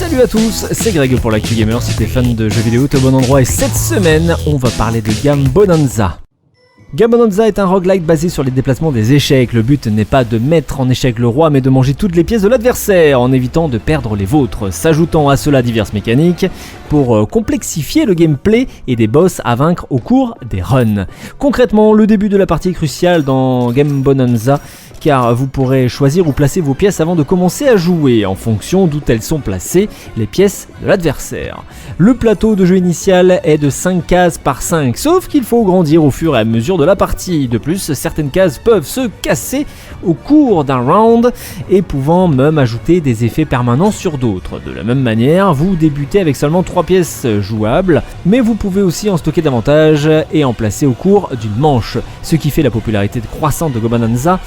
Salut à tous, c'est Greg pour l'Actu Gamer. Si t'es fan de jeux vidéo, t'es au bon endroit et cette semaine, on va parler de Gambonanza. Gambonanza est un roguelike basé sur les déplacements des échecs. Le but n'est pas de mettre en échec le roi mais de manger toutes les pièces de l'adversaire en évitant de perdre les vôtres, s'ajoutant à cela diverses mécaniques pour complexifier le gameplay et des boss à vaincre au cours des runs. Concrètement, le début de la partie est crucial dans Gambonanza car vous pourrez choisir où placer vos pièces avant de commencer à jouer, en fonction d'où elles sont placées, les pièces de l'adversaire. Le plateau de jeu initial est de 5 cases par 5, sauf qu'il faut grandir au fur et à mesure de la partie. De plus, certaines cases peuvent se casser au cours d'un round et pouvant même ajouter des effets permanents sur d'autres. De la même manière, vous débutez avec seulement 3 pièces jouables, mais vous pouvez aussi en stocker davantage et en placer au cours d'une manche. Ce qui fait la popularité croissante de Gambonanza,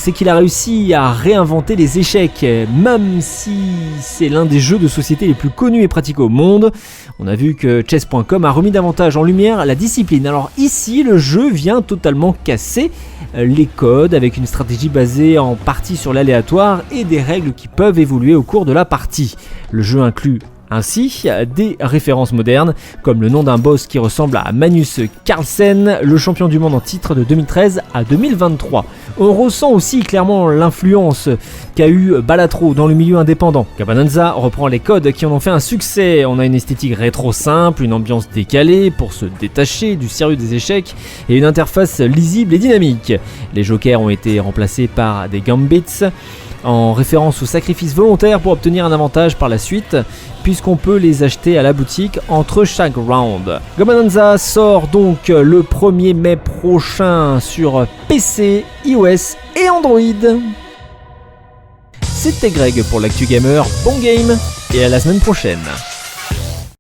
c'est qu'il a réussi à réinventer les échecs, même si c'est l'un des jeux de société les plus connus et pratiqués au monde. On a vu que chess.com a remis davantage en lumière la discipline. Alors ici, le jeu vient totalement casser les codes avec une stratégie basée en partie sur l'aléatoire et des règles qui peuvent évoluer au cours de la partie. Le jeu inclut ainsi des références modernes, comme le nom d'un boss qui ressemble à Magnus Carlsen, le champion du monde en titre de 2013 à 2023. On ressent aussi clairement l'influence qu'a eu Balatro dans le milieu indépendant. Gambonanza reprend les codes qui en ont fait un succès. On a une esthétique rétro simple, une ambiance décalée pour se détacher du sérieux des échecs et une interface lisible et dynamique. Les jokers ont été remplacés par des gambits, en référence au sacrifice volontaire pour obtenir un avantage par la suite, puisqu'on peut les acheter à la boutique entre chaque round. Gambonanza sort donc le 1er mai prochain sur PC, iOS et Android. C'était Greg pour l'Actu Gamer, bon game et à la semaine prochaine.